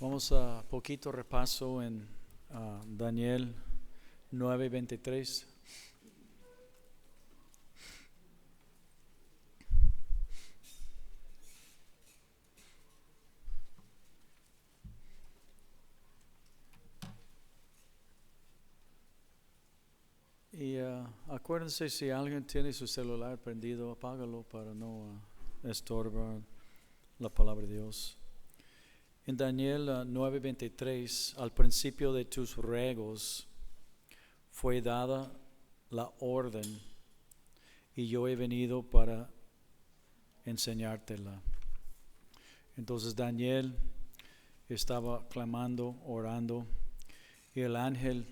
Vamos a poquito repaso en Daniel 9:23. Y acuérdense, si alguien tiene su celular prendido, apágalo para no estorbar la palabra de Dios. En Daniel 9:23, al principio de tus regos fue dada la orden, y yo he venido para enseñártela. Entonces Daniel estaba clamando, orando, y el ángel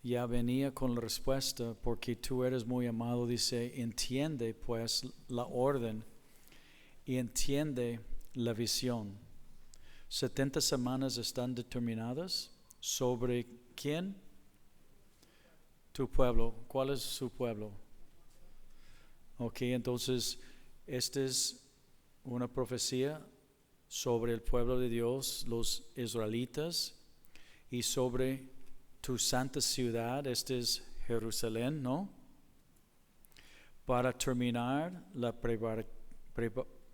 ya venía con la respuesta: porque tú eres muy amado, dice, entiende pues la orden y entiende la visión. 70 semanas están determinadas. ¿Sobre quién? Tu pueblo. ¿Cuál es su pueblo? Ok, entonces esta es una profecía sobre el pueblo de Dios, los israelitas, y sobre tu santa ciudad. Este es Jerusalén, ¿no? Para terminar la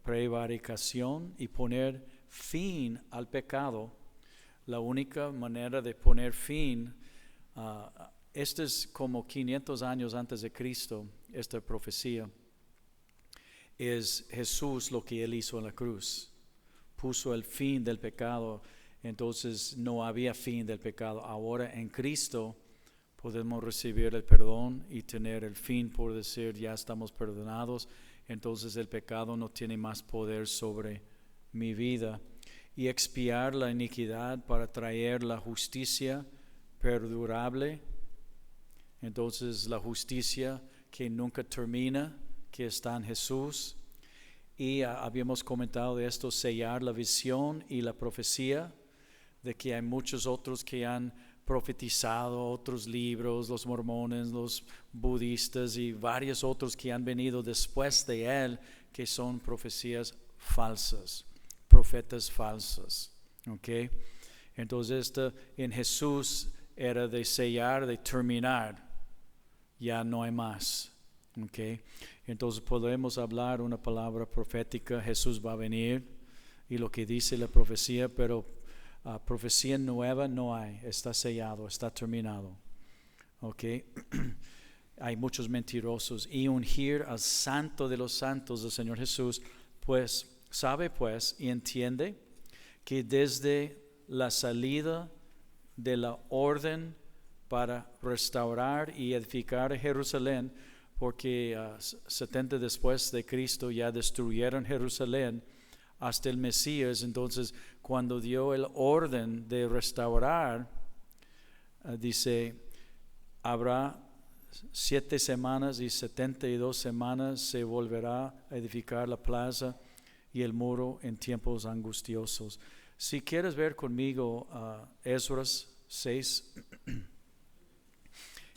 prevaricación y poner fin al pecado. La única manera de poner fin, este es como 500 años antes de Cristo, esta profecía, es Jesús lo que Él hizo en la cruz. Puso el fin del pecado, entonces no había fin del pecado. Ahora en Cristo podemos recibir el perdón y tener el fin, por decir, ya estamos perdonados. Entonces el pecado no tiene más poder sobre mi vida, y expiar la iniquidad para traer la justicia perdurable. Entonces la justicia que nunca termina, que está en Jesús. Y habíamos comentado de esto: sellar la visión y la profecía, de que hay muchos otros que han profetizado otros libros, los mormones, los budistas y varios otros que han venido después de él, que son profecías falsas, profetas falsos. ¿Okay? Entonces en Jesús era de sellar, de terminar, ya no hay más. ¿Okay? Entonces podemos hablar una palabra profética: Jesús va a venir, y lo que dice la profecía, pero profecía nueva no hay, está sellado, está terminado. ¿Okay? Hay muchos mentirosos. Y ungir al santo de los santos, del Señor Jesús, pues sabe pues y entiende que desde la salida de la orden para restaurar y edificar Jerusalén, porque 70 después de Cristo ya destruyeron Jerusalén hasta el Mesías. Entonces cuando dio el orden de restaurar, dice, habrá 7 semanas y 72 semanas se volverá a edificar la plaza y el muro en tiempos angustiosos. Si quieres ver conmigo Esdras 6.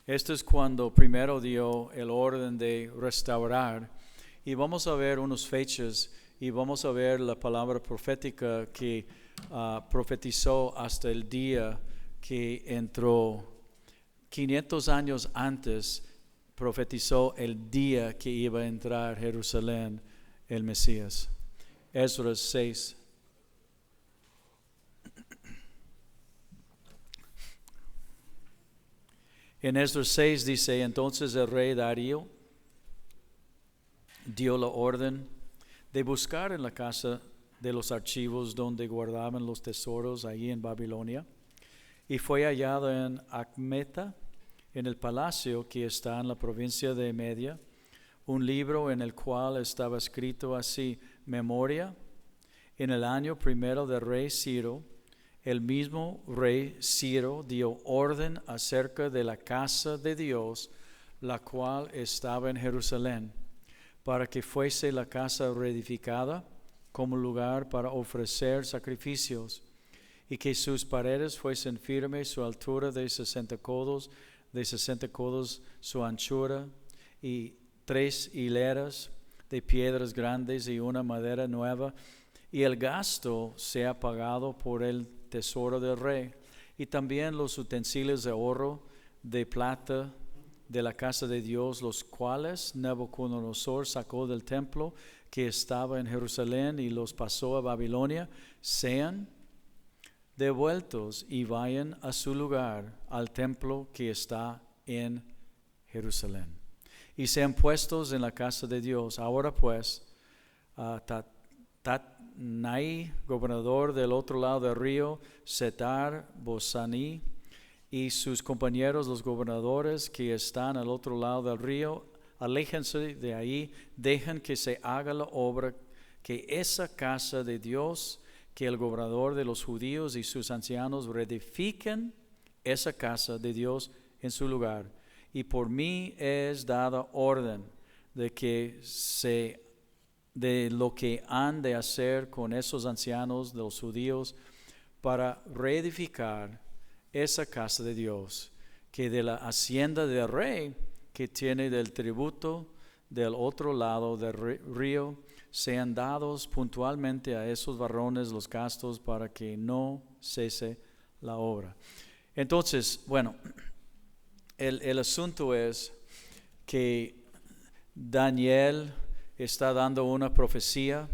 Esto es cuando primero dio el orden de restaurar, y vamos a ver unas fechas, y vamos a ver la palabra profética que profetizó hasta el día que entró. 500 años antes profetizó el día que iba a entrar Jerusalén el Mesías. Esdras 6. En Esdras 6 dice: entonces el rey Darío dio la orden de buscar en la casa de los archivos donde guardaban los tesoros allí en Babilonia, y fue hallado en Acmeta, en el palacio que está en la provincia de Media, un libro en el cual estaba escrito así: memoria, en el año primero del rey Ciro. El mismo rey Ciro dio orden acerca de la casa de Dios, la cual estaba en Jerusalén, para que fuese la casa reedificada como lugar para ofrecer sacrificios, y que sus paredes fuesen firmes, su altura de 60 codos, de 60 codos su anchura, y 3 hileras de piedras grandes y una madera nueva, y el gasto sea pagado por el tesoro del rey, y también los utensilios de oro, de plata, de la casa de Dios, los cuales Nabucodonosor sacó del templo que estaba en Jerusalén y los pasó a Babilonia, sean devueltos y vayan a su lugar, al templo que está en Jerusalén, y sean puestos en la casa de Dios. Ahora pues, Tatnai, gobernador del otro lado del río, Setar Bosani, y sus compañeros, los gobernadores que están al otro lado del río, aléjense de ahí, dejen que se haga la obra, que esa casa de Dios, que el gobernador de los judíos y sus ancianos reedifiquen esa casa de Dios en su lugar. Y por mí es dada orden de lo que han de hacer con esos ancianos de los judíos para reedificar esa casa de Dios, que de la hacienda del rey que tiene del tributo del otro lado del río sean dados puntualmente a esos varones los gastos para que no cese la obra. Entonces, bueno, el asunto es que Daniel está dando una profecía,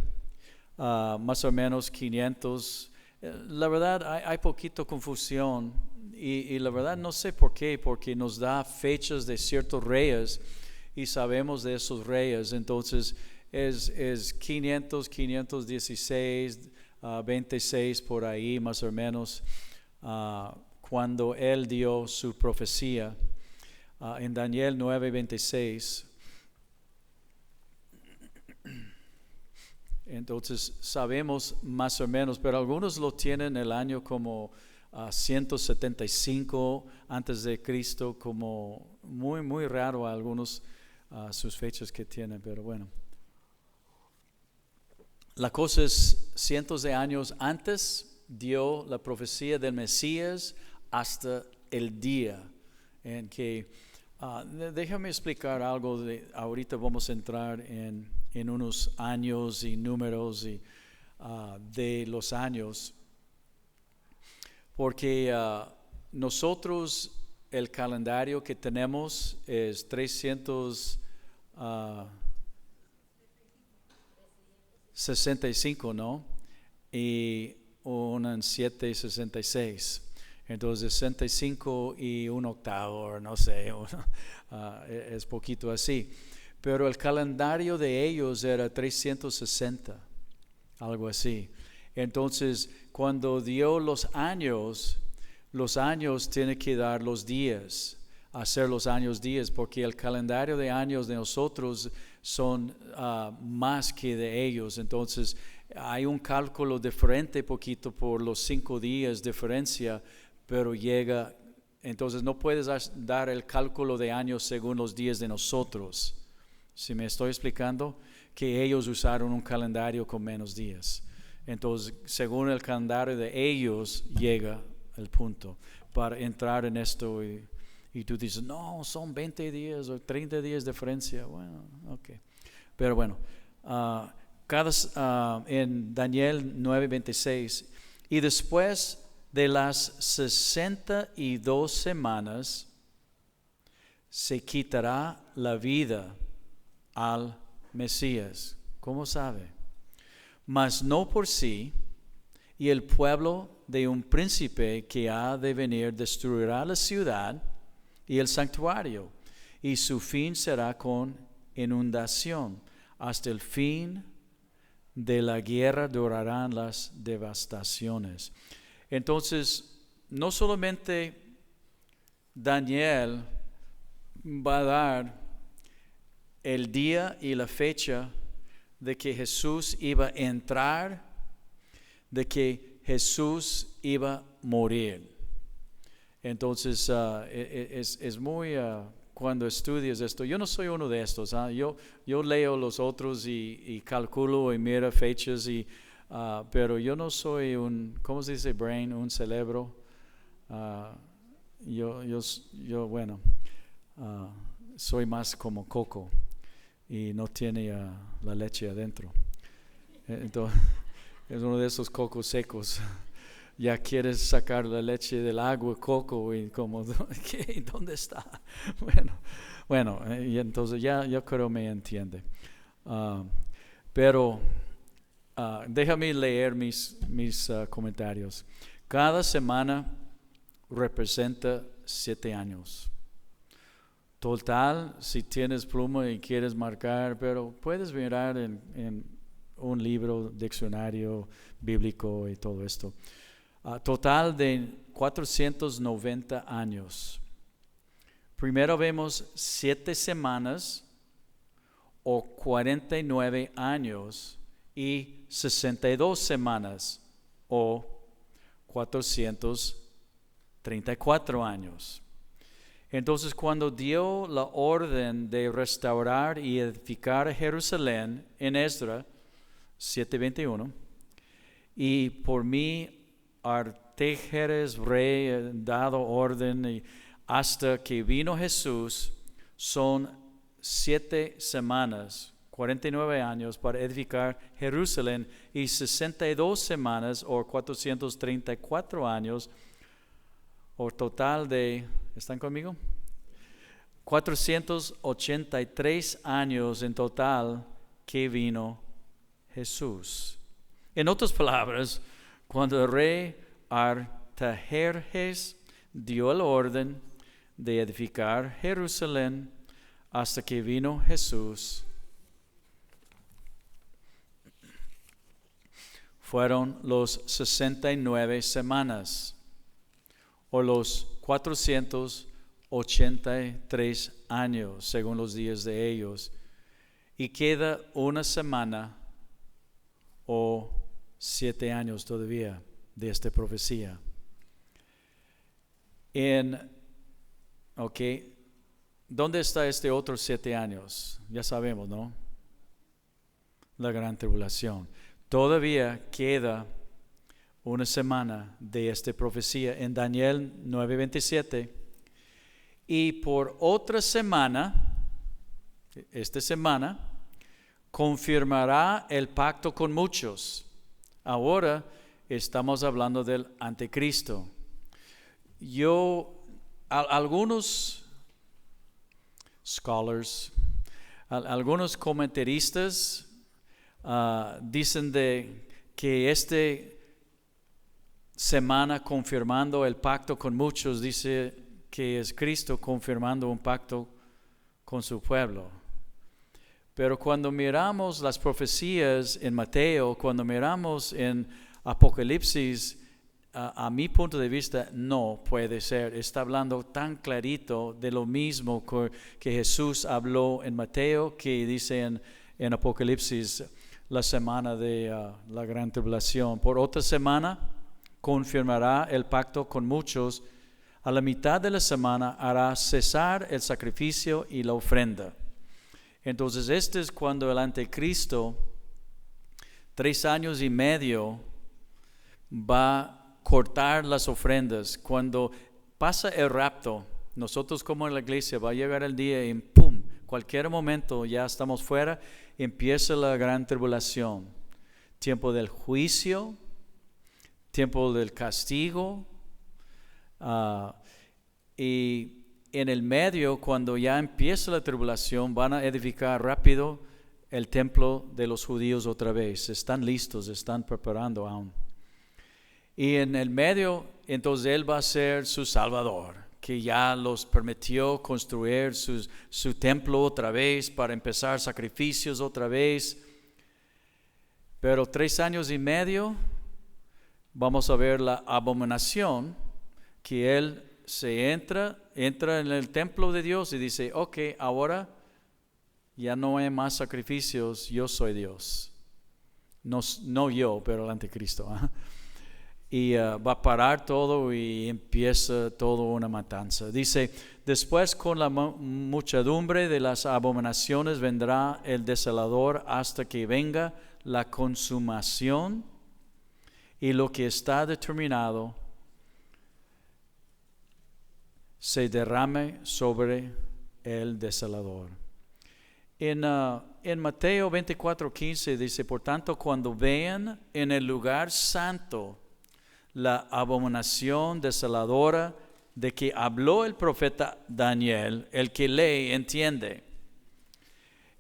más o menos 500. La verdad hay poquito confusión y la verdad no sé por qué, porque nos da fechas de ciertos reyes y sabemos de esos reyes. Entonces es 500, 516, 26 por ahí más o menos, cuando él dio su profecía en Daniel 9:26. Entonces sabemos más o menos, pero algunos lo tienen el año como 175 antes de Cristo, como muy muy raro a algunos sus fechas que tienen, pero bueno. La cosa es, cientos de años antes dio la profecía del Mesías hasta el día en que, déjame explicar algo, ahorita vamos a entrar en unos años y números de los años, porque nosotros el calendario que tenemos es 365, ¿no? Y un 766. Entonces 65 y un octavo, no sé, es poquito así. Pero el calendario de ellos era 360, algo así. Entonces, cuando dio los años tiene que dar los días, hacer los años días, porque el calendario de años de nosotros son más que de ellos. Entonces, hay un cálculo diferente poquito por los 5 días diferencia, pero llega, entonces no puedes dar el cálculo de años según los días de nosotros. ¿Sí me estoy explicando? Que ellos usaron un calendario con menos días. Entonces, según el calendario de ellos, llega el punto para entrar en esto. Y tú dices, no, son 20 días o 30 días de diferencia. Bueno, ok. Pero bueno, en Daniel 9:26, y después de las 62 semanas, se quitará la vida al Mesías. ¿Cómo sabe? Mas no por sí, y el pueblo de un príncipe que ha de venir destruirá la ciudad y el santuario, y su fin será con inundación. Hasta el fin de la guerra durarán las devastaciones. Entonces, no solamente Daniel va a dar el día y la fecha de que Jesús iba a entrar, de que Jesús iba a morir. Entonces, es muy, cuando estudias esto, yo no soy uno de estos, yo leo los otros y calculo y miro fechas, pero yo no soy ¿cómo se dice brain? Un cerebro. Bueno, soy más como coco y no tiene la leche adentro. Entonces, es uno de esos cocos secos. ya quieres sacar la leche del agua, coco, y como, ¿qué? ¿Dónde está? Bueno, y entonces ya yo creo me entiende. Pero déjame leer mis comentarios. Cada semana representa 7 años. Total, si tienes pluma y quieres marcar, pero puedes mirar en un libro, diccionario bíblico y todo esto. Total de 490 años. Primero vemos 7 semanas o 49 años y 62 semanas o 434 años. Entonces, cuando dio la orden de restaurar y edificar Jerusalén en Esdras 7:21, y por mí Artajerjes rey dado orden y hasta que vino Jesús, son 7 semanas, 49 años para edificar Jerusalén y 62 semanas o 434 años o total de, ¿están conmigo? 483 años en total que vino Jesús. En otras palabras, cuando el rey Artajerjes dio el orden de edificar Jerusalén hasta que vino Jesús, fueron los 69 semanas o los 483 años según los días de ellos, y queda una semana o 7 años todavía de esta profecía. ¿Dónde está este otro 7 años? Ya sabemos, ¿no? La gran tribulación. Todavía queda una semana de esta profecía en Daniel 9:27. Y por otra semana, esta semana, confirmará el pacto con muchos. Ahora estamos hablando del anticristo. Algunos scholars, algunos comentaristas dicen que esta semana confirmando el pacto con muchos, dice que es Cristo confirmando un pacto con su pueblo. Pero cuando miramos las profecías en Mateo, cuando miramos en Apocalipsis, a mi punto de vista no puede ser. Está hablando tan clarito de lo mismo que Jesús habló en Mateo, que dice en Apocalipsis, la semana de la gran tribulación. Por otra semana confirmará el pacto con muchos. A la mitad de la semana hará cesar el sacrificio y la ofrenda. Entonces este es cuando el anticristo 3 años y medio va a cortar las ofrendas. Cuando pasa el rapto, nosotros como en la iglesia va a llegar el día y ¡pum! Cualquier momento ya estamos fuera, empieza la gran tribulación. Tiempo del juicio, tiempo del castigo, y en el medio, cuando ya empieza la tribulación, van a edificar rápido el templo de los judíos otra vez. Están listos, están preparando aún. Y en el medio, entonces Él va a ser su Salvador, que ya los permitió construir su templo otra vez para empezar sacrificios otra vez. Pero 3 años y medio vamos a ver la abominación, que Él se entra en el templo de Dios y dice, ok, ahora ya no hay más sacrificios, yo soy Dios. No yo, pero el anticristo. Y va a parar todo y empieza toda una matanza. Dice, después con la muchedumbre de las abominaciones vendrá el desolador hasta que venga la consumación y lo que está determinado se derrame sobre el desolador. En Mateo 24:15 dice, por tanto, cuando vean en el lugar santo la abominación desoladora de que habló el profeta Daniel, el que lee entiende.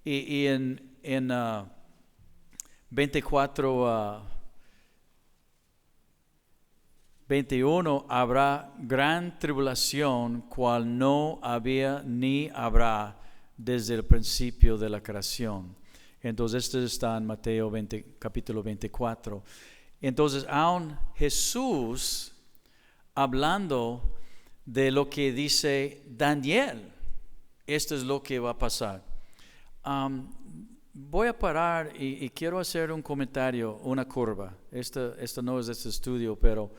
Y en 24, 21 habrá gran tribulación, cual no había ni habrá desde el principio de la creación. Entonces esto está en Mateo capítulo 24. Entonces aún Jesús hablando de lo que dice Daniel, esto es lo que va a pasar. Voy a parar y quiero hacer un comentario, una curva. Esto no es este estudio, pero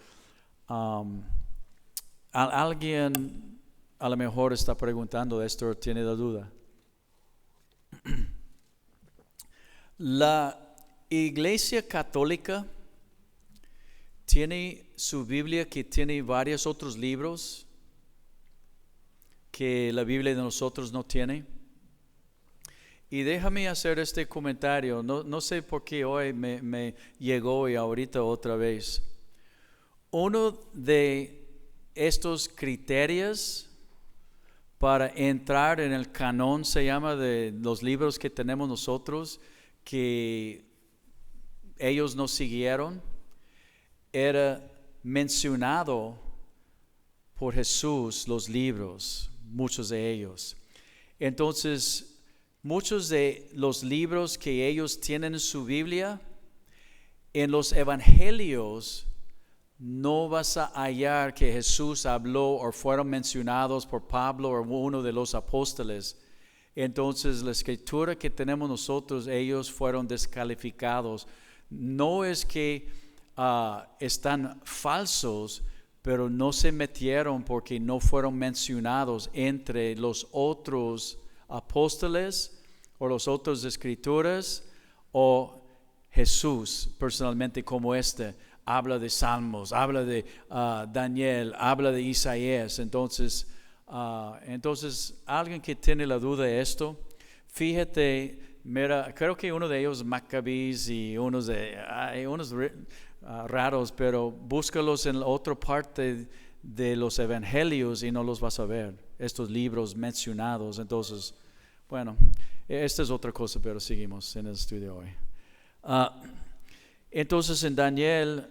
alguien a lo mejor está preguntando esto o tiene la duda. La Iglesia Católica tiene su Biblia que tiene varios otros libros que la Biblia de nosotros no tiene. Y déjame hacer este comentario, no sé por qué hoy me llegó y ahorita otra vez. Uno de estos criterios para entrar en el canon se llama de los libros que tenemos nosotros, que ellos nos siguieron, era mencionado por Jesús los libros, muchos de ellos. Entonces, muchos de los libros que ellos tienen en su Biblia, en los evangelios, no vas a hallar que Jesús habló o fueron mencionados por Pablo o uno de los apóstoles. Entonces la escritura que tenemos nosotros, ellos fueron descalificados. No es que están falsos, pero no se metieron porque no fueron mencionados entre los otros apóstoles o los otros escrituras o Jesús personalmente como habla de Salmos, habla de Daniel, habla de Isaías. Entonces alguien que tiene la duda de esto, fíjate, mira, creo que uno de ellos Maccabees y unos raros, pero búscalos en la otra parte de los evangelios y no los vas a ver, estos libros mencionados. Entonces, bueno, esta es otra cosa, pero seguimos en el estudio hoy. Entonces en Daniel,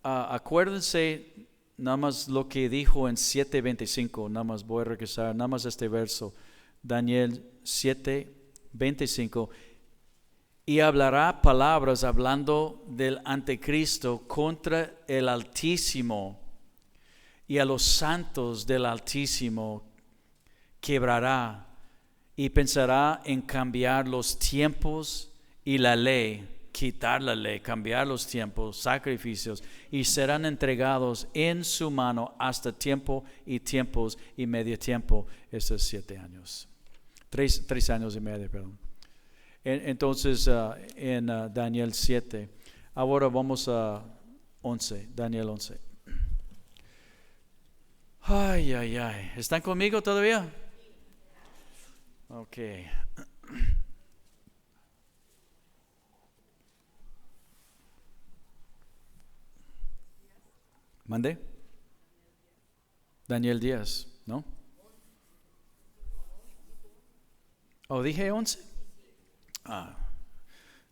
acuérdense nada más lo que dijo en 7:25, nada más voy a regresar, nada más este verso, Daniel 7:25, y hablará palabras hablando del anticristo contra el Altísimo, y a los santos del Altísimo quebrará, y pensará en cambiar los tiempos y la ley, quitar la ley, cambiar los tiempos, sacrificios, y serán entregados en su mano hasta tiempo y tiempos y medio tiempo. Estos 7 años. 3 años y medio, perdón. Entonces, en Daniel 7. Ahora vamos a 11, Daniel 11. Ay. ¿Están conmigo todavía? Ok. ¿Mande? Daniel 10, ¿no? ¿O dije 11?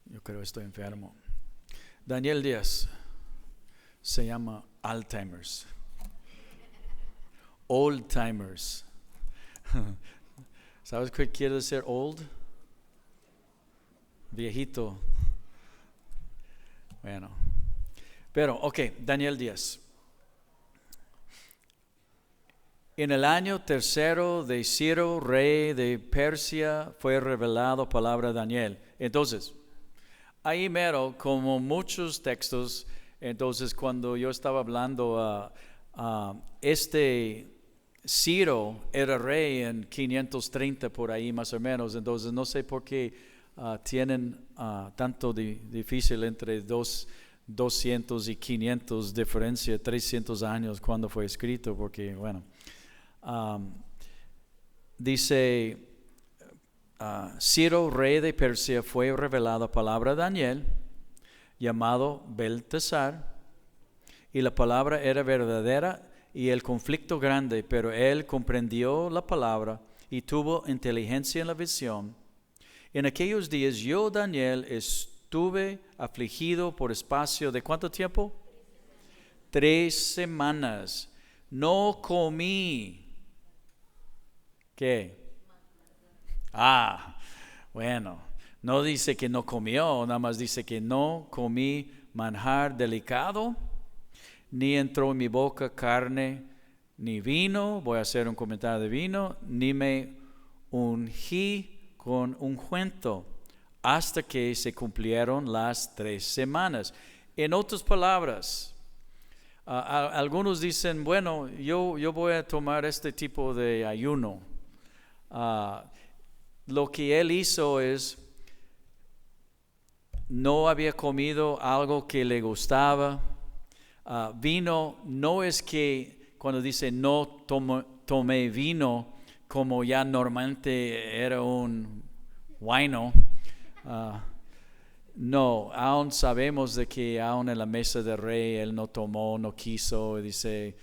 Yo creo que estoy enfermo. Daniel 10 se llama Alzheimer's. Old timers. ¿Sabes qué quiere decir old? Viejito. Bueno. Pero, ok, Daniel 10. En el año 3 de Ciro, rey de Persia, fue revelado palabra de Daniel. Entonces, ahí mero, como muchos textos, entonces cuando yo estaba hablando, Ciro era rey en 530 por ahí más o menos. Entonces no sé por qué tienen tanto difícil entre 200 y 500 diferencia, 300 años cuando fue escrito, porque bueno. Dice Ciro, rey de Persia, fue revelada palabra de Daniel, llamado Beltesar, y la palabra era verdadera y el conflicto grande, pero él comprendió la palabra y tuvo inteligencia en la visión. En aquellos días yo, Daniel, estuve afligido por espacio de ¿cuánto tiempo? 3 semanas. No comí. ¿Qué? Bueno, no dice que no comió, nada más dice que no comí manjar delicado, ni entró en mi boca carne, ni vino, voy a hacer un comentario de vino, ni me ungí con ungüento, hasta que se cumplieron las 3 semanas. En otras palabras, algunos dicen, bueno, yo voy a tomar este tipo de ayuno. Lo que él hizo es, no había comido algo que le gustaba. Vino, no es que cuando dice no tomé vino, como ya normalmente era un wino. No, aún sabemos de que aún en la mesa del rey él no tomó, no quiso, dice,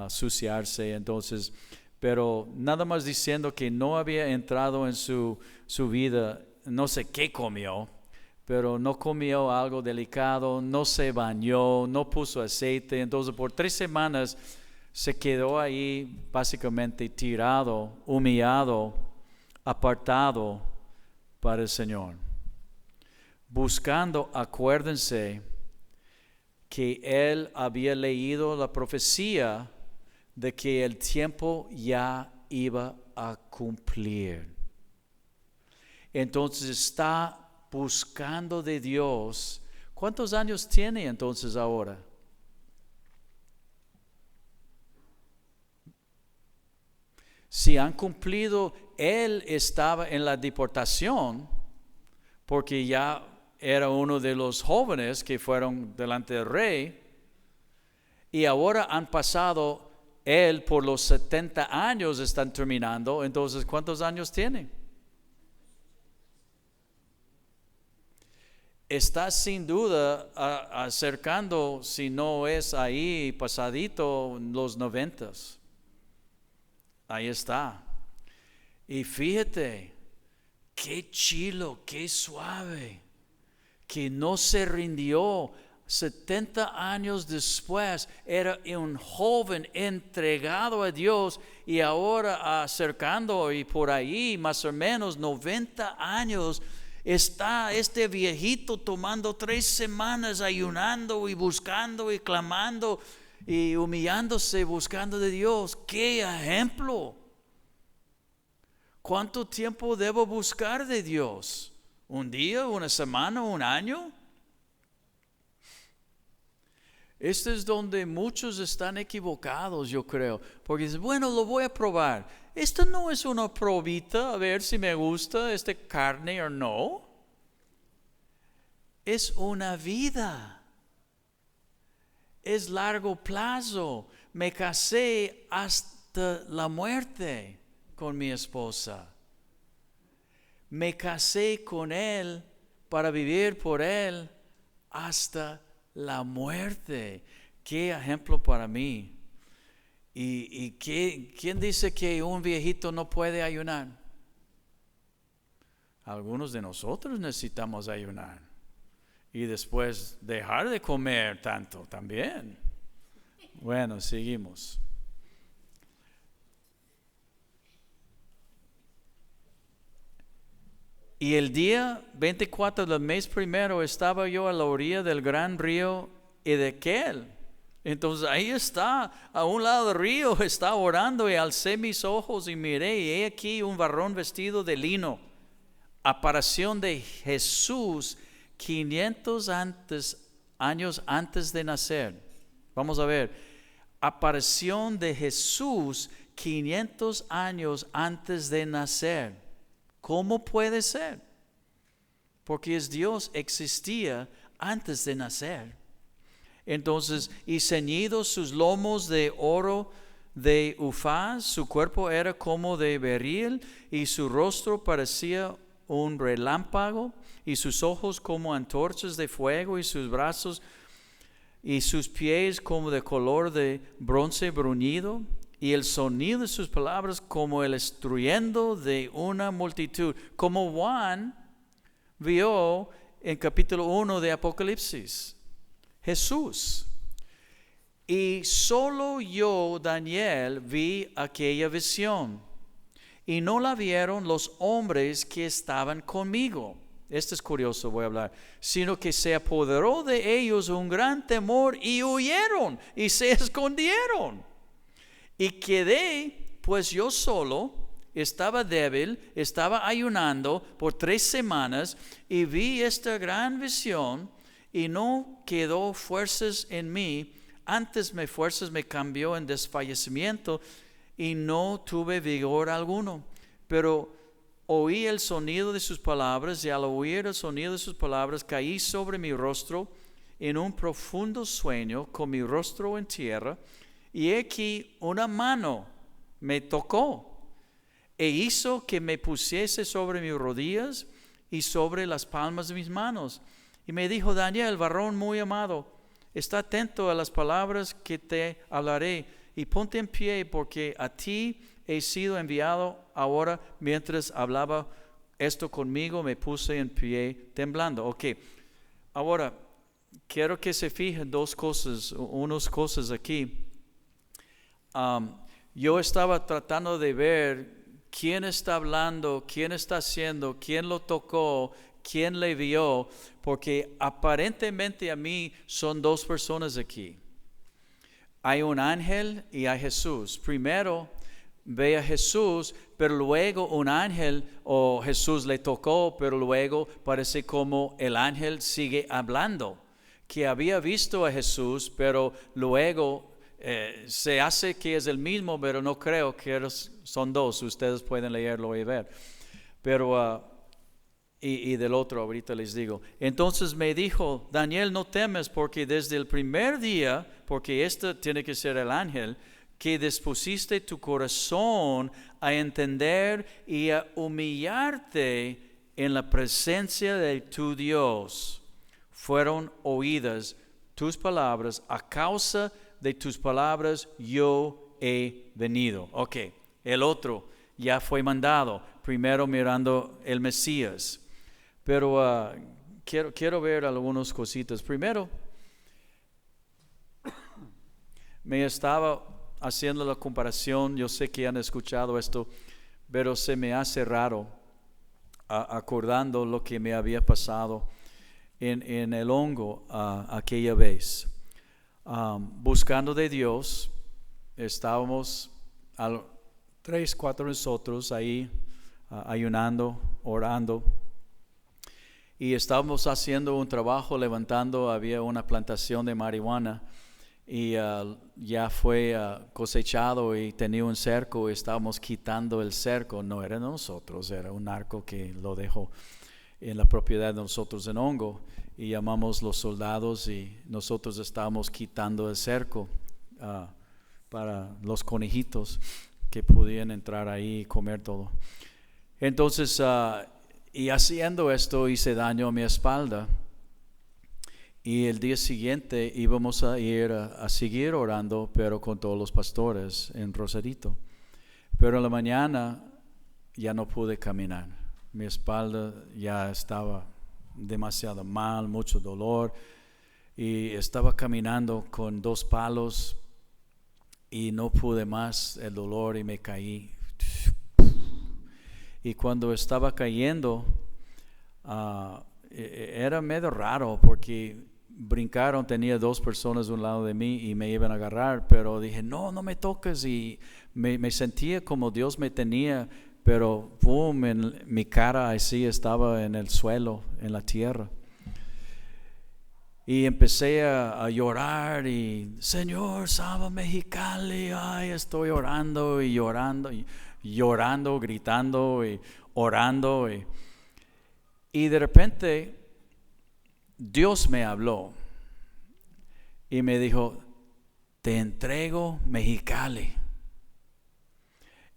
suciarse, entonces, pero nada más diciendo que no había entrado en su vida, no sé qué comió, pero no comió algo delicado, no se bañó, no puso aceite, entonces por 3 semanas se quedó ahí básicamente tirado, humillado, apartado para el Señor. Buscando, acuérdense que él había leído la profecía de que el tiempo ya iba a cumplir. Entonces está buscando de Dios. ¿Cuántos años tiene entonces ahora? Si han cumplido, él estaba en la deportación porque ya era uno de los jóvenes que fueron delante del rey, y ahora han pasado él por los 70 años, están terminando. Entonces, ¿cuántos años tiene? Está sin duda acercando, si no es ahí pasadito, los 90. Ahí está. Y fíjate, qué chilo, qué suave, que no se rindió. 70 años después era un joven entregado a Dios, y ahora acercando y por ahí más o menos 90 años está este viejito tomando 3 semanas ayunando y buscando y clamando y humillándose buscando de Dios. ¡Qué ejemplo! ¿Cuánto tiempo debo buscar de Dios? ¿Un día, una semana, un año? Este es donde muchos están equivocados, yo creo, porque dicen, bueno, lo voy a probar. Esto no es una probita, a ver si me gusta esta carne o no. Es una vida. Es largo plazo. Me casé hasta la muerte con mi esposa. Me casé con él para vivir por él hasta la muerte. Qué ejemplo para mí. ¿Y quién dice que un viejito no puede ayunar? Algunos de nosotros necesitamos ayunar. Y después dejar de comer tanto también. Bueno, seguimos. Y el día 24 del mes primero estaba yo a la orilla del gran río Edequel. Entonces ahí está, a un lado del río, está orando, y alcé mis ojos y miré, y he aquí un varón vestido de lino. Aparición de Jesús 500 años antes de nacer. Vamos a ver, aparición de Jesús 500 años antes de nacer. ¿Cómo puede ser? Porque es Dios, existía antes de nacer. Entonces, y ceñidos sus lomos de oro de Ufaz, su cuerpo era como de beril, y su rostro parecía un relámpago, y sus ojos como antorchas de fuego, y sus brazos y sus pies como de color de bronce bruñido, y el sonido de sus palabras como el estruendo de una multitud, como Juan vio en capítulo 1 de Apocalipsis. Jesús. Y solo yo, Daniel, vi aquella visión, y no la vieron los hombres que estaban conmigo. Esto es curioso, voy a hablar. Sino que se apoderó de ellos un gran temor y huyeron y se escondieron. Y quedé, pues yo solo, estaba débil, estaba ayunando por 3 semanas y vi esta gran visión y no quedó fuerzas en mí. Antes mis fuerzas me cambió en desfallecimiento y no tuve vigor alguno. Pero oí el sonido de sus palabras y al oír el sonido de sus palabras caí sobre mi rostro en un profundo sueño con mi rostro en tierra, y aquí una mano me tocó e hizo que me pusiese sobre mis rodillas y sobre las palmas de mis manos. Y me dijo: Daniel, varón muy amado, está atento a las palabras que te hablaré y ponte en pie, porque a ti he sido enviado. Ahora, mientras hablaba esto conmigo, me puse en pie temblando. Ok, ahora quiero que se fijen unas cosas aquí. Yo estaba tratando de ver quién está hablando, quién está haciendo, quién lo tocó, quién le vio, porque aparentemente a mí son 2 personas aquí. Hay un ángel y hay Jesús. Primero ve a Jesús, pero luego un ángel o Jesús le tocó, pero luego parece como el ángel sigue hablando, que había visto a Jesús, pero luego se hace que es el mismo, pero no creo que son 2. Ustedes pueden leerlo y ver. Pero y del otro ahorita les digo. Entonces me dijo: Daniel, no temes, porque desde el primer día, porque este tiene que ser el ángel, que dispusiste tu corazón a entender y a humillarte en la presencia de tu Dios, fueron oídas tus palabras. A causa de tus palabras yo he venido. Ok, el otro ya fue mandado, primero mirando el Mesías. Pero quiero ver algunas cositas. Primero, me estaba haciendo la comparación. Yo sé que han escuchado esto, pero se me hace raro acordando lo que me había pasado en el hongo aquella vez. Buscando de Dios, estábamos 3, 4 nosotros ahí ayunando, orando. Y estábamos haciendo un trabajo levantando, había una plantación de marihuana y ya fue cosechado y tenía un cerco, y estábamos quitando el cerco. No era de nosotros, era un narco que lo dejó en la propiedad de nosotros en hongo, y llamamos los soldados y nosotros estábamos quitando el cerco para los conejitos que podían entrar ahí y comer todo. Entonces y haciendo esto hice daño a mi espalda, y el día siguiente íbamos a ir a seguir orando, pero con todos los pastores en Rosarito. Pero en la mañana ya no pude caminar, mi espalda ya estaba demasiado mal, mucho dolor, y estaba caminando con 2 palos y no pude más el dolor y me caí. Y cuando estaba cayendo, era medio raro porque brincaron, tenía 2 personas a un lado de mí y me iban a agarrar, pero dije: no me toques, y me sentía como Dios me tenía, pero boom, en mi cara así estaba en el suelo, en la tierra. Y empecé a llorar y: Señor, salva Mexicali. Ay, estoy orando y llorando, gritando y orando. Y de repente Dios me habló y me dijo: te entrego Mexicali.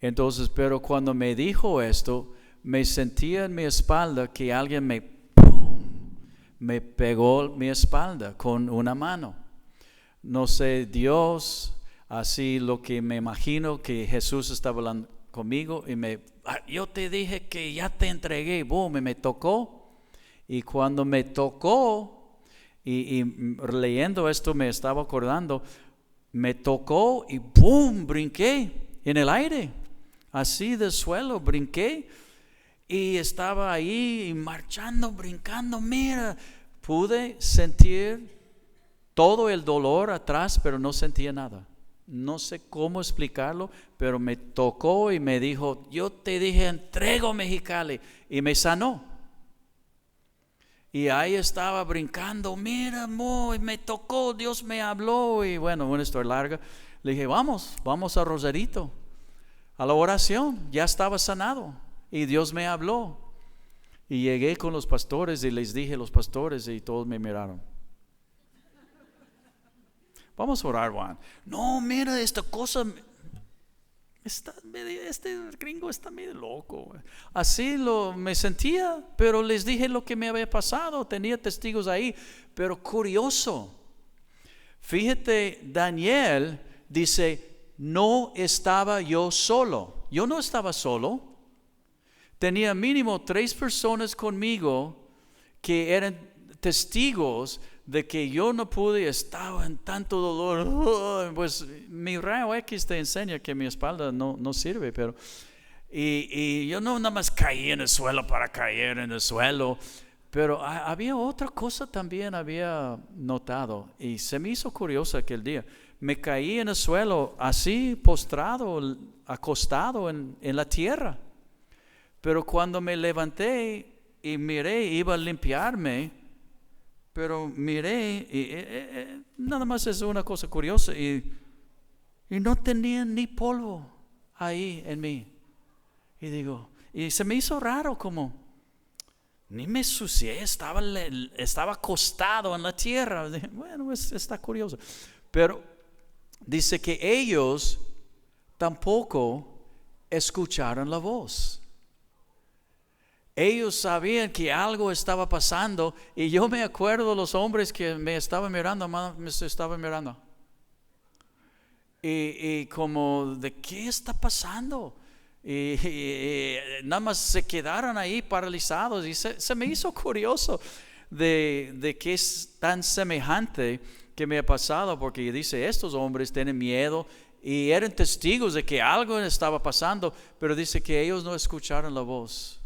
Entonces, pero cuando me dijo esto, me sentía en mi espalda que alguien me pegó mi espalda con una mano. no sé, Dios, así lo que me imagino que Jesús estaba hablando conmigo y yo te dije que ya te entregué, boom, y me tocó. Y cuando me tocó, y leyendo esto me estaba acordando, me tocó y boom, brinqué en el aire, así del suelo, brinqué. Y estaba ahí marchando, brincando, mira, pude sentir todo el dolor atrás, pero no sentía nada. No sé cómo explicarlo, pero me tocó y me dijo, yo te dije, entrego Mexicali, y me sanó. Y ahí estaba brincando, mira, y me tocó, Dios me habló, y bueno, una historia larga. Le dije, vamos a Rosarito, a la oración, ya estaba sanado. Y Dios me habló. Y llegué con los pastores y les dije a los pastores y todos me miraron. Vamos a orar, Juan. No, mira, esta cosa, este gringo está medio loco. Así me sentía, pero les dije lo que me había pasado. Tenía testigos ahí, pero curioso. Fíjate, Daniel dice, no estaba yo solo. Yo no estaba solo. Tenía mínimo 3 personas conmigo que eran testigos de que yo no pude, estaba en tanto dolor. Pues mi rayo X te enseña que mi espalda no sirve, pero y yo no nada más caí en el suelo para caer en el suelo, pero había otra cosa también había notado y se me hizo curioso aquel día. Me caí en el suelo así postrado, acostado en la tierra. Pero cuando me levanté y miré, iba a limpiarme, pero miré, y nada más es una cosa curiosa, y no tenía ni polvo ahí en mí. Y digo, y se me hizo raro como, ni me sucié, estaba acostado en la tierra. Bueno, está curioso. Pero dice que ellos tampoco escucharon la voz. Ellos sabían que algo estaba pasando y yo me acuerdo los hombres que me estaban mirando, y como, ¿de qué está pasando? Y nada más se quedaron ahí paralizados y se me hizo curioso de que es tan semejante que me ha pasado, porque dice, estos hombres tienen miedo y eran testigos de que algo estaba pasando, pero dice que ellos no escucharon la voz.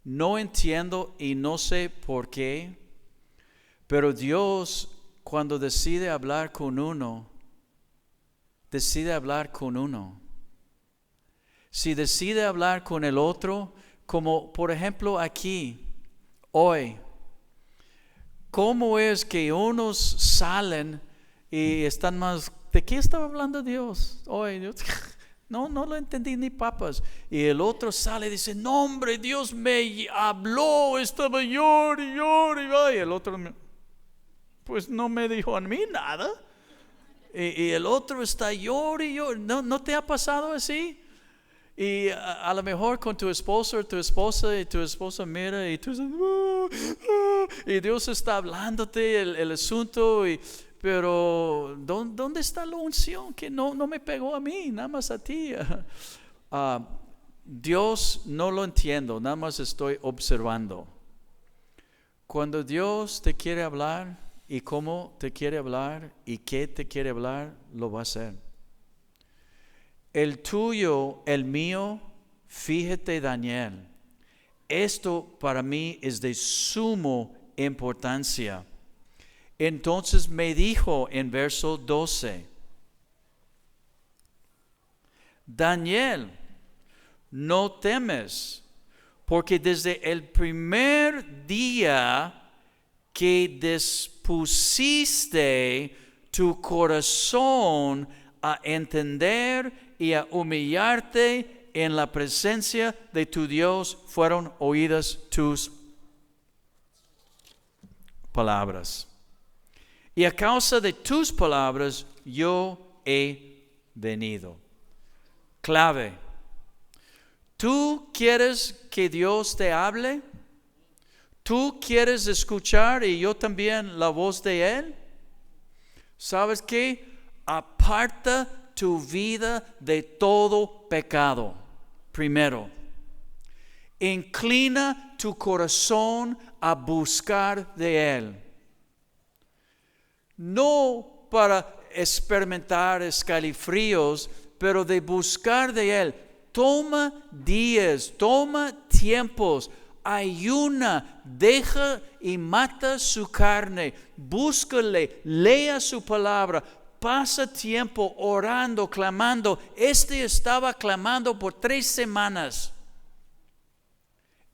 No entiendo y no sé por qué, pero Dios cuando decide hablar con uno, decide hablar con uno. Si decide hablar con el otro, como por ejemplo aquí, hoy, ¿cómo es que unos salen y están más, ¿de qué estaba hablando Dios hoy? No lo entendí ni papas. Y el otro sale y dice, no hombre, Dios me habló, estaba llorando. Y el otro, pues no me dijo a mí nada. Y el otro está llorando. ¿No te ha pasado así? Y a lo mejor con tu esposo o tu esposa, y tu esposa mira y tú dices, y Dios está hablándote el asunto pero ¿dónde está la unción? Que no me pegó a mí, nada más a ti. Dios no lo entiendo, nada más estoy observando. Cuando Dios te quiere hablar y cómo te quiere hablar y qué te quiere hablar, lo va a hacer. El tuyo, el mío, fíjate Daniel, esto para mí es de suma importancia. Entonces me dijo en verso 12, Daniel, no temes, porque desde el primer día que dispusiste tu corazón a entender y a humillarte en la presencia de tu Dios, fueron oídas tus palabras. Y a causa de tus palabras yo he venido. Clave. ¿Tú quieres que Dios te hable? ¿Tú quieres escuchar y yo también la voz de Él? ¿Sabes qué? Aparta tu vida de todo pecado. Primero, inclina tu corazón a buscar de Él. No para experimentar escalofríos, pero de buscar de Él. Toma días, toma tiempos, ayuna, deja y mata su carne, búscale, lea su palabra, pasa tiempo orando, clamando. Estaba clamando por 3 semanas.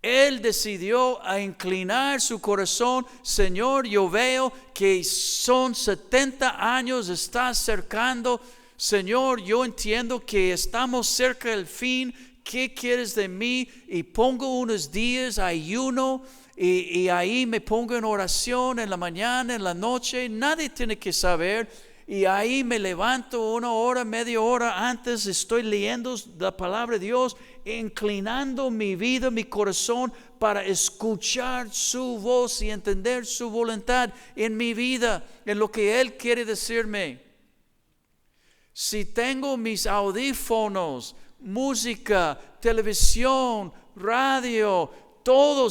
Él decidió a inclinar su corazón. Señor, yo veo que son 70 años, está acercando. Señor, yo entiendo que estamos cerca del fin. ¿Qué quieres de mí? Y pongo unos días, ayuno, y ahí me pongo en oración en la mañana, en la noche. Nadie tiene que saber. Y ahí me levanto 1 hora, media hora antes, estoy leyendo la palabra de Dios, inclinando mi vida, mi corazón para escuchar su voz y entender su voluntad en mi vida, en lo que Él quiere decirme. Si tengo mis audífonos, música, televisión, radio, todo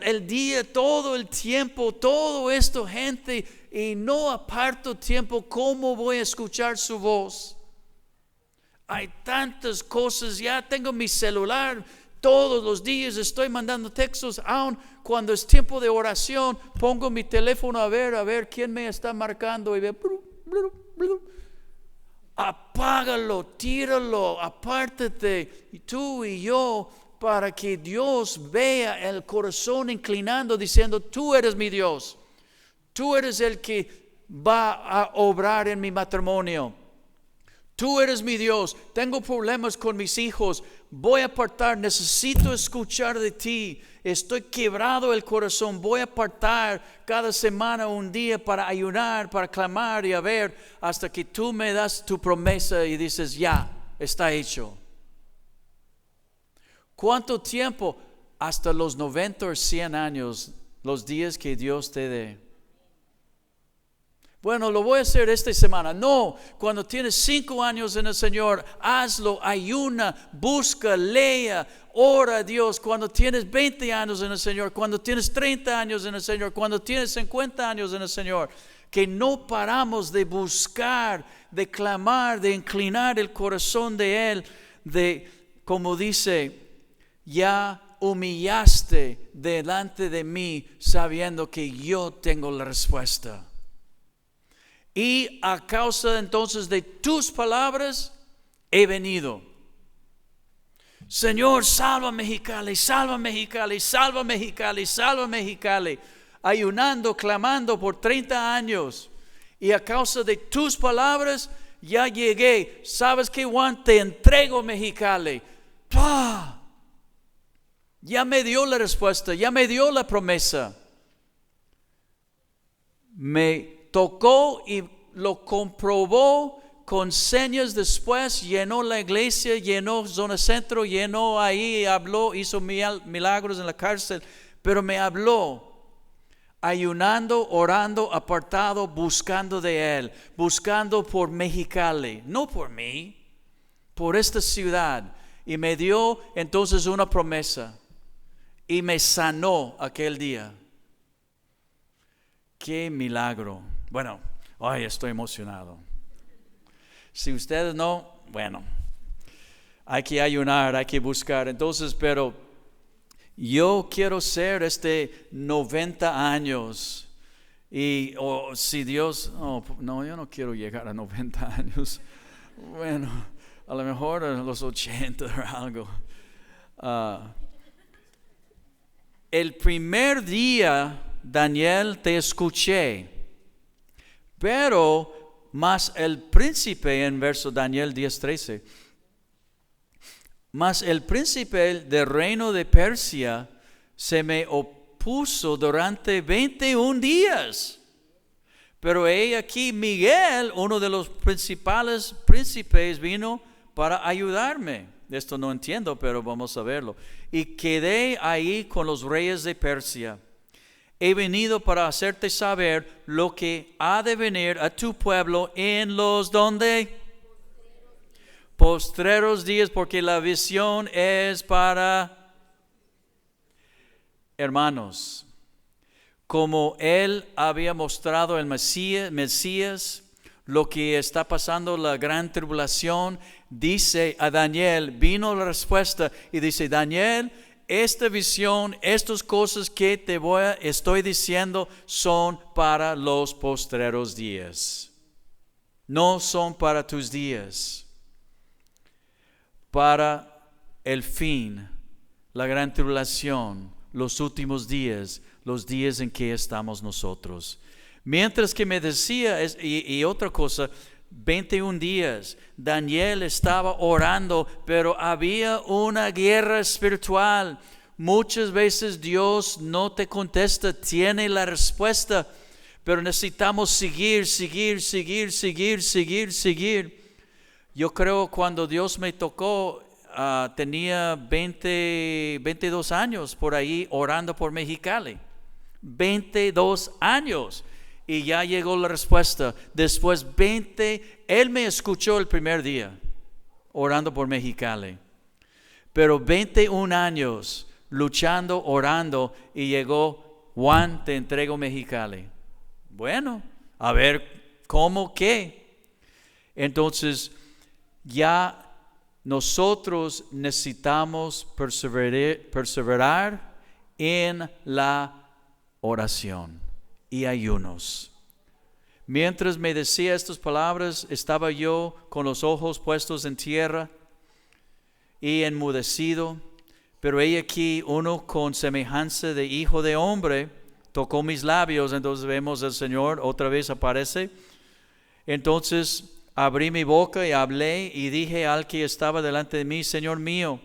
el día, todo el tiempo, todo esto, gente, y no aparto tiempo, ¿cómo voy a escuchar su voz? Hay tantas cosas, ya tengo mi celular, todos los días estoy mandando textos, aun cuando es tiempo de oración, pongo mi teléfono a ver quién me está marcando y ve, apágalo, tíralo, apártate, tú y yo, para que Dios vea el corazón inclinando, diciendo, tú eres mi Dios. Tú eres el que va a obrar en mi matrimonio. Tú eres mi Dios. Tengo problemas con mis hijos. Voy a apartar. Necesito escuchar de ti. Estoy quebrado el corazón. Voy a apartar cada semana un día para ayunar, para clamar y a ver hasta que tú me das tu promesa y dices, ya, está hecho. ¿Cuánto tiempo? Hasta los 90 o 100 años, los días que Dios te dé. Bueno, lo voy a hacer esta semana. No, cuando tienes 5 años en el Señor, hazlo, ayuna, busca, lea, ora a Dios. Cuando tienes 20 años en el Señor, cuando tienes 30 años en el Señor, cuando tienes 50 años en el Señor, que no paramos de buscar, de clamar, de inclinar el corazón de Él, como dice, ya humillaste delante de mí sabiendo que yo tengo la respuesta. Y a causa entonces de tus palabras he venido. Señor, salva Mexicali, salva Mexicali, salva Mexicali, salva Mexicali. Ayunando, clamando por 30 años. Y a causa de tus palabras ya llegué. ¿Sabes qué, Juan? Te entrego Mexicali. ¡Pah! Ya me dio la respuesta, ya me dio la promesa. Me tocó y lo comprobó con señas después, llenó la iglesia, llenó zona centro, llenó ahí, habló, hizo milagros en la cárcel, pero me habló ayunando, orando, apartado, buscando de Él, buscando por Mexicali, no por mí, por esta ciudad, y me dio entonces una promesa y me sanó aquel día. ¡Qué milagro! Bueno, hoy estoy emocionado. Si ustedes no, bueno, hay que ayunar, hay que buscar. Entonces, pero yo quiero ser 90 años. Y si Dios, no, yo no quiero llegar a 90 años. Bueno, a lo mejor a los 80 o algo. El primer día, Daniel, te escuché. Pero más el príncipe, en verso Daniel 10:13, mas el príncipe del reino de Persia se me opuso durante 21 días. Pero he aquí Miguel, uno de los principales príncipes, vino para ayudarme. Esto no entiendo, pero vamos a verlo. Y quedé ahí con los reyes de Persia. he venido para hacerte saber lo que ha de venir a tu pueblo en los donde postreros días, porque la visión es para hermanos. Como él había mostrado el Mesías, lo que está pasando, la gran tribulación, dice a Daniel, vino la respuesta y dice, Daniel, esta visión, estas cosas que estoy diciendo son para los postreros días. No son para tus días. Para el fin, la gran tribulación, los últimos días, los días en que estamos nosotros. Mientras que me decía, y otra cosa, 21 días, Daniel estaba orando, pero había una guerra espiritual. Muchas veces Dios no te contesta, tiene la respuesta, pero necesitamos seguir. Yo creo cuando Dios me tocó, tenía 22 años por ahí orando por Mexicali. 22 años. Y ya llegó la respuesta. Después él me escuchó el primer día, orando por Mexicali. Pero 21 años luchando, orando, y llegó, Juan, te entrego Mexicali. Bueno, a ver, ¿cómo qué? Entonces, ya nosotros necesitamos perseverar en la oración y ayunos. Mientras me decía estas palabras, estaba yo con los ojos puestos en tierra y enmudecido, pero he aquí uno con semejanza de hijo de hombre tocó mis labios. Entonces vemos al Señor otra vez aparece. Entonces abrí mi boca y hablé y dije al que estaba delante de mí, Señor mío,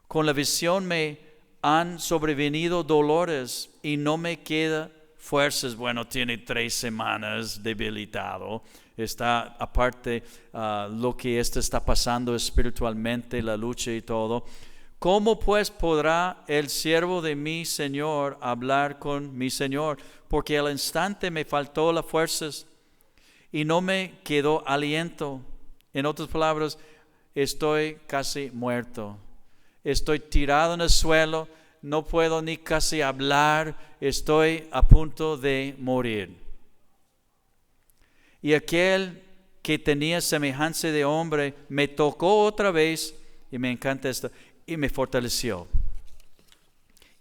con la visión me han sobrevenido dolores y no me queda fuerzas. Bueno, tiene 3 semanas debilitado. Está aparte lo que está pasando espiritualmente, la lucha y todo. ¿Cómo pues podrá el siervo de mi Señor hablar con mi Señor? Porque al instante me faltó las fuerzas y no me quedó aliento. En otras palabras, estoy casi muerto. Estoy tirado en el suelo, no puedo ni casi hablar, estoy a punto de morir. Y aquel que tenía semejanza de hombre me tocó otra vez, y me encanta esto, y me fortaleció.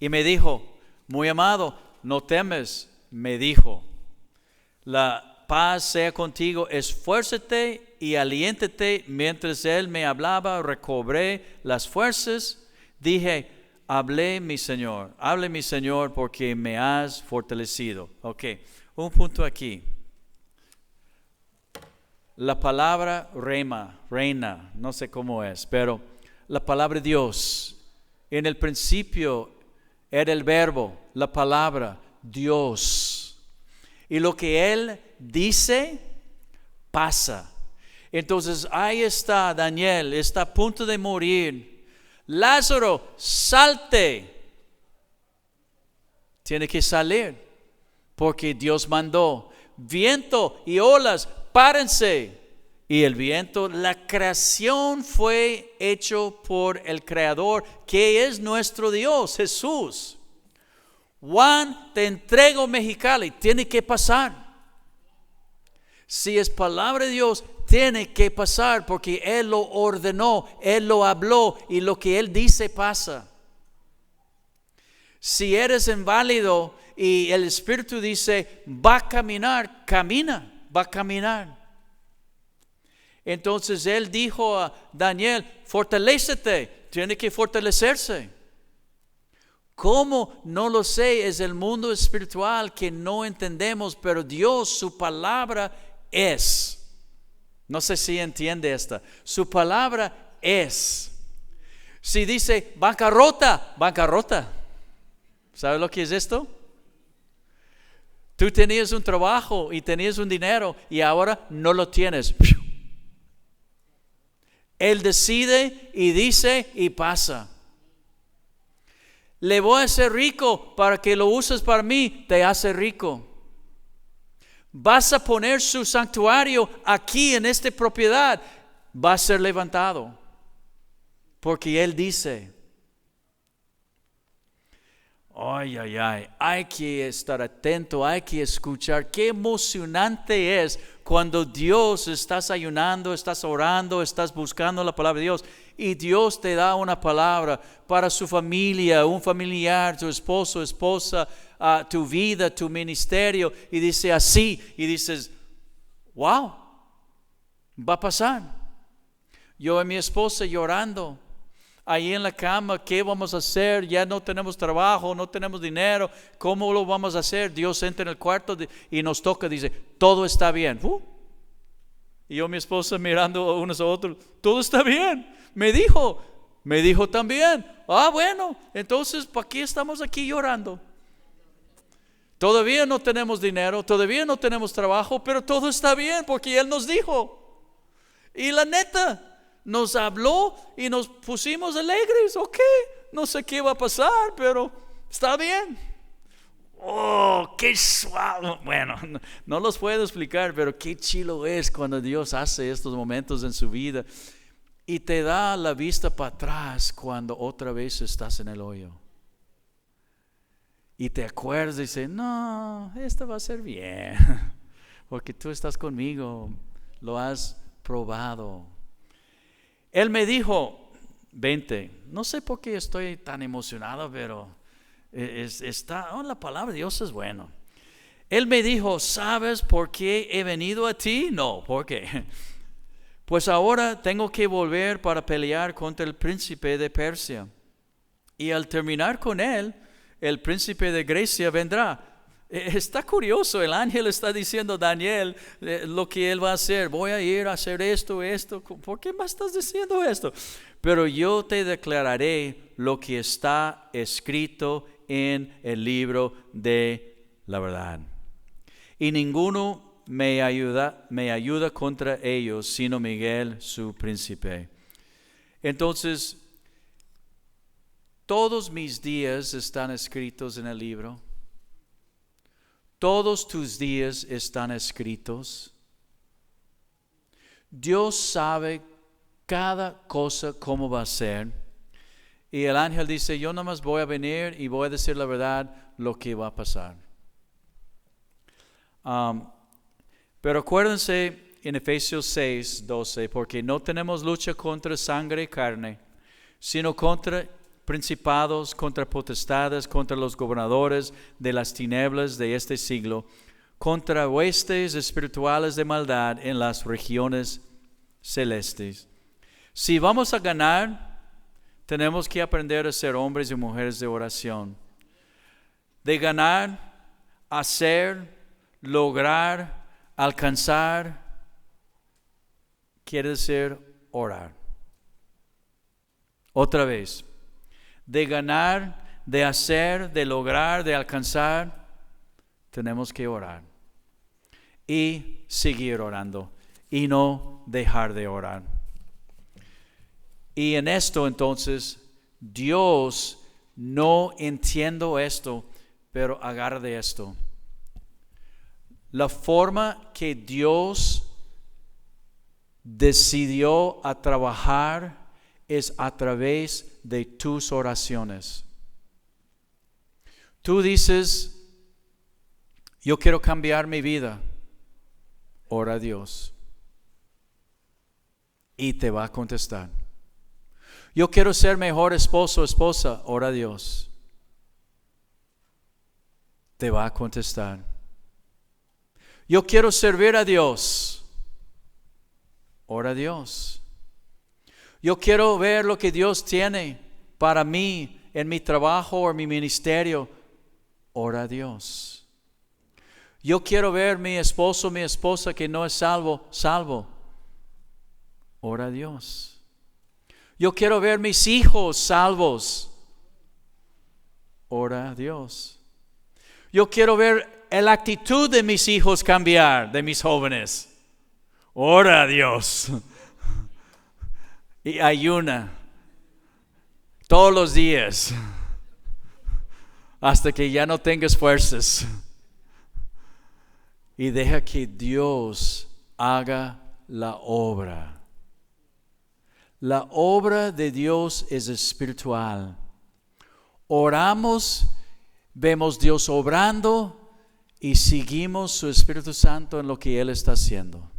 Y me dijo, muy amado, no temes, me dijo, la paz sea contigo, esfuérzate y aliéntate. Mientras él me hablaba, recobré las fuerzas. Dije, hable mi Señor, porque me has fortalecido. Ok, un punto aquí. La palabra reina, no sé cómo es, pero la palabra Dios, en el principio era el verbo, la palabra Dios. Y lo que Él dice, pasa. Entonces ahí está Daniel, está a punto de morir. Lázaro, salte. Tiene que salir, porque Dios mandó. Viento y olas, párense. Y el viento, la creación fue hecho por el Creador, que es nuestro Dios, Jesús. Juan, te entrego Mexicali, tiene que pasar. Si es palabra de Dios, tiene que pasar, porque Él lo ordenó, Él lo habló, y lo que Él dice pasa. Si eres inválido y el Espíritu dice, va a caminar, camina, va a caminar. Entonces Él dijo a Daniel, fortalécete, tiene que fortalecerse. ¿Cómo? No lo sé, es el mundo espiritual que no entendemos, pero Dios, su palabra es. No sé si entiende esta. Su palabra es. Si dice bancarrota, bancarrota. ¿Sabe lo que es esto? Tú tenías un trabajo y tenías un dinero y ahora no lo tienes. Él decide y dice y pasa. Le voy a hacer rico para que lo uses para mí. Te hace rico. Vas a poner su santuario aquí en esta propiedad. Va a ser levantado. Porque Él dice, ay, hay que estar atento, hay que escuchar. Qué emocionante es cuando Dios, estás ayunando, estás orando, estás buscando la palabra de Dios y Dios te da una palabra para su familia, un familiar, tu esposo, esposa, tu vida, tu ministerio, y dice así, y dices, wow, va a pasar. Yo y mi esposa llorando ahí en la cama, ¿qué vamos a hacer? Ya no tenemos trabajo, no tenemos dinero, ¿cómo lo vamos a hacer? Dios entra en el cuarto y nos toca, dice, todo está bien. Y yo y mi esposa mirando unos a otros, todo está bien. Me dijo también. Bueno, entonces, ¿para qué estamos aquí llorando? Todavía no tenemos dinero, todavía no tenemos trabajo, pero todo está bien porque Él nos dijo. Y la neta, nos habló y nos pusimos alegres. Ok, no sé qué va a pasar, pero está bien. Oh, qué suave. Bueno, no los puedo explicar, pero qué chilo es cuando Dios hace estos momentos en su vida y te da la vista para atrás cuando otra vez estás en el hoyo. Y te acuerdas y dices, no, esto va a ser bien, porque tú estás conmigo, lo has probado. Él me dijo, 20, no sé por qué estoy tan emocionado, pero la palabra de Dios es bueno. Él me dijo, ¿sabes por qué he venido a ti? No, ¿por qué? Pues ahora tengo que volver para pelear contra el príncipe de Persia. Y al terminar con él, el príncipe de Grecia vendrá. Está curioso, el ángel está diciendo a Daniel lo que él va a hacer. Voy a ir a hacer esto. ¿Por qué me estás diciendo esto? Pero yo te declararé lo que está escrito en el libro de la verdad. Y ninguno me ayuda contra ellos, sino Miguel, su príncipe. Entonces, todos mis días están escritos en el libro. Todos tus días están escritos. Dios sabe cada cosa cómo va a ser. Y el ángel dice, yo nomás voy a venir y voy a decir la verdad, lo que va a pasar. Pero acuérdense en Efesios 6:12, porque no tenemos lucha contra sangre y carne, sino contra principados, contra potestades, contra los gobernadores de las tinieblas de este siglo, contra huestes espirituales de maldad en las regiones celestes. Si vamos a ganar, tenemos que aprender a ser hombres y mujeres de oración. De ganar, hacer, lograr, alcanzar, quiere decir orar. Otra vez. De ganar, de hacer, de lograr, de alcanzar, tenemos que orar y seguir orando y no dejar de orar. Y en esto entonces, Dios, no entiendo esto, pero agarra de esto. La forma que Dios decidió a trabajar es a través de tus oraciones. Tú dices, yo quiero cambiar mi vida. Ora a Dios. Y te va a contestar. Yo quiero ser mejor esposo o esposa. Ora a Dios. Te va a contestar. Yo quiero servir a Dios. Ora a Dios. Yo quiero ver lo que Dios tiene para mí en mi trabajo o en mi ministerio. Ora a Dios. Yo quiero ver mi esposo, mi esposa que no es salvo. Ora a Dios. Yo quiero ver mis hijos salvos. Ora a Dios. Yo quiero ver la actitud de mis hijos cambiar, de mis jóvenes. Ora a Dios. Y ayuna todos los días. hasta que ya no tengas fuerzas. Y deja que Dios haga la obra. La obra de Dios es espiritual. Oramos, vemos Dios obrando y seguimos su Espíritu Santo en lo que Él está haciendo.